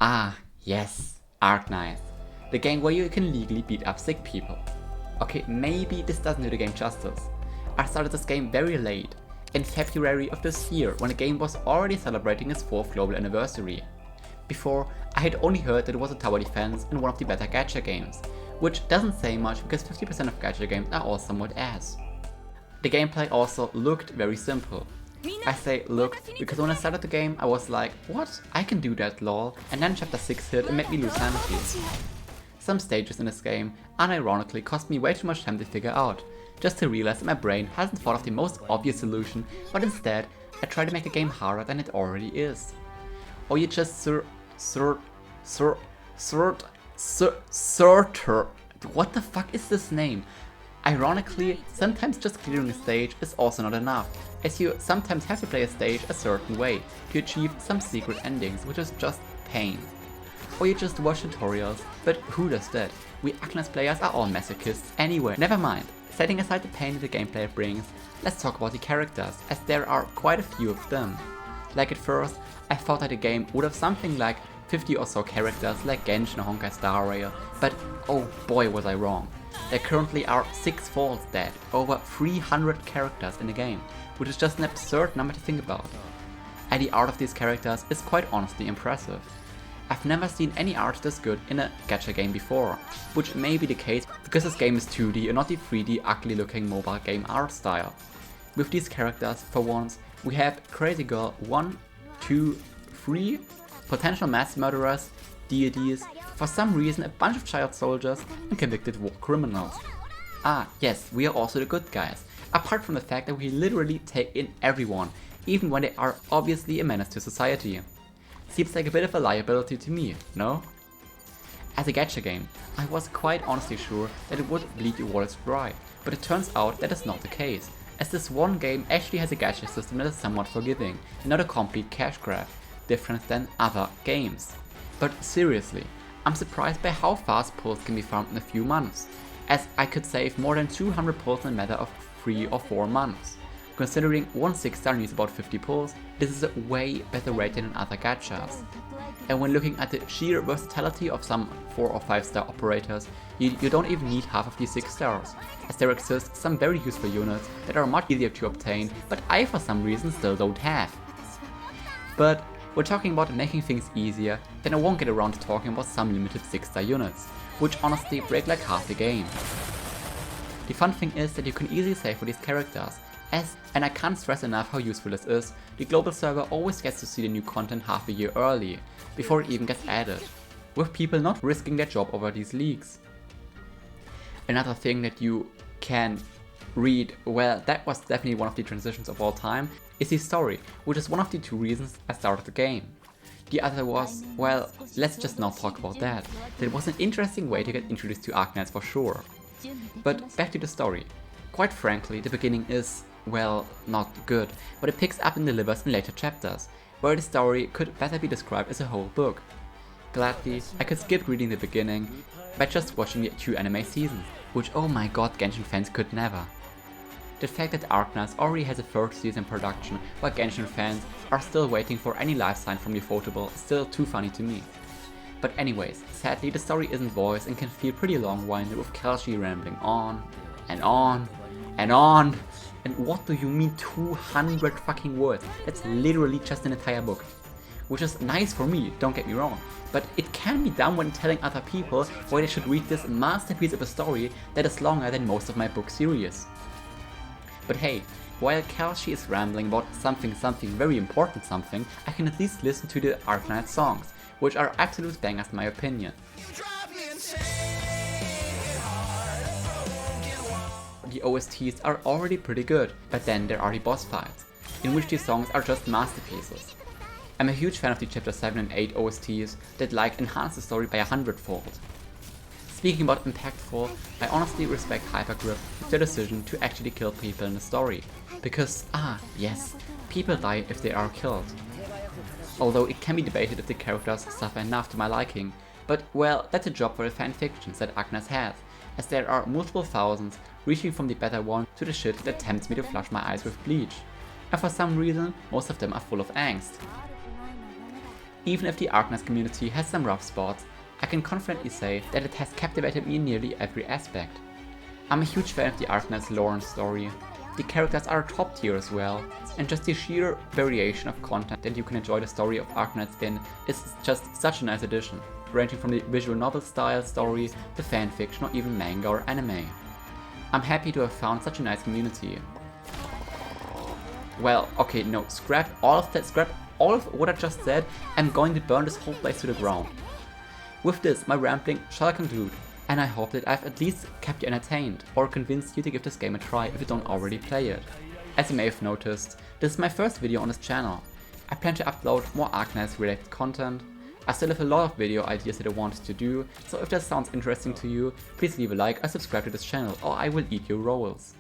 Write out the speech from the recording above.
Ah, yes, Arknights. The game where you can legally beat up sick people. Okay, maybe this doesn't do the game justice. I started this game very late, in February of this year, when the game was already celebrating its 4th global anniversary. Before, I had only heard that it was a tower defense and one of the better gacha games, which doesn't say much because 50% of gacha games are all somewhat ass. The gameplay also looked very simple. I say looked because when I started the game I was like, what? I can do that lol, and then chapter 6 hit and made me lose sanity. Some stages in this game unironically cost me way too much time to figure out, just to realize that my brain hasn't thought of the most obvious solution, but instead I try to make the game harder than it already is. Or you just what the fuck is this name? Ironically, sometimes just clearing a stage is also not enough, as you sometimes have to play a stage a certain way to achieve some secret endings, which is just pain. Or you just watch tutorials, but who does that? We Arknights players are all masochists anyway. Never mind, setting aside the pain that the gameplay brings, let's talk about the characters, as there are quite a few of them. Like at first, I thought that the game would have something like 50 or so characters like Genshin or Honkai Star Rail, but oh boy was I wrong. There currently are 6-fold that, over 300 characters in the game, which is just an absurd number to think about. And the art of these characters is quite honestly impressive. I've never seen any art this good in a gacha game before, which may be the case because this game is 2D and not the 3D ugly looking mobile game art style. With these characters, for once, we have Crazy Girl 1, 2, 3, potential mass murderers, deities, for some reason a bunch of child soldiers and convicted war criminals. Ah yes, we are also the good guys, apart from the fact that we literally take in everyone, even when they are obviously a menace to society. Seems like a bit of a liability to me, no? As a gacha game, I was quite honestly sure that it would bleed your wallets dry, but it turns out that is not the case, as this one game actually has a gacha system that is somewhat forgiving and not a complete cash grab, different than other games. But seriously, I'm surprised by how fast pulls can be found in a few months, as I could save more than 200 pulls in a matter of 3 or 4 months. Considering one 6-star needs about 50 pulls, this is a way better rate than in other gachas. And when looking at the sheer versatility of some 4 or 5-star operators, you don't even need half of these 6 stars, as there exist some very useful units that are much easier to obtain, but I for some reason still don't have. But we're talking about making things easier, then I won't get around to talking about some limited 6-star units, which honestly break like half the game. The fun thing is that you can easily save for these characters, and I can't stress enough how useful this is, the global server always gets to see the new content half a year early, before it even gets added, with people not risking their job over these leaks. Another thing that you can read, well, that was definitely one of the transitions of all time, is the story, which is one of the 2 reasons I started the game. The other was, well, let's just not talk about that. That was an interesting way to get introduced to Arknights for sure. But back to the story. Quite frankly, the beginning is, well, not good, but it picks up and delivers in later chapters, where the story could better be described as a whole book. Gladly, I could skip reading the beginning by just watching the 2 anime seasons, which oh my god Genshin fans could never. The fact that Arknights already has a 3rd season in production while Genshin fans are still waiting for any life sign from the Ufotable is still too funny to me. But anyways, sadly the story isn't voiced and can feel pretty long-winded with Kalshi rambling on and on and on. And what do you mean 200 fucking words? That's literally just an entire book. Which is nice for me, don't get me wrong, but it can be done when telling other people why they should read this masterpiece of a story that is longer than most of my book series. But hey, while Kalshi is rambling about something very important something, I can at least listen to the Arknights songs, which are absolute bangers in my opinion. The OSTs are already pretty good, but then there are the boss fights, in which these songs are just masterpieces. I'm a huge fan of the chapter 7 and 8 OSTs that like enhance the story by 100-fold. Speaking about impactful, I honestly respect Hypergrip with their decision to actually kill people in the story, because yes, people die if they are killed. Although it can be debated if the characters suffer enough to my liking, but well, that's a job for the fanfictions that Arknights has, as there are multiple thousands reaching from the better one to the shit that tempts me to flush my eyes with bleach, and for some reason most of them are full of angst. Even if the Arknights community has some rough spots, I can confidently say that it has captivated me in nearly every aspect. I'm a huge fan of the Arknights lore and story. The characters are top tier as well, and just the sheer variation of content that you can enjoy the story of Arknights in is just such a nice addition, ranging from the visual novel style story to fanfiction or even manga or anime. I'm happy to have found such a nice community. Well, okay, no, scrap all of that, scrap all of what I just said. I'm going to burn this whole place to the ground. With this, my rambling shall conclude, and I hope that I've at least kept you entertained or convinced you to give this game a try if you don't already play it. As you may have noticed, this is my first video on this channel. I plan to upload more Arknights related content. I still have a lot of video ideas that I want to do, so if that sounds interesting to you, please leave a like or subscribe to this channel or I will eat your rolls.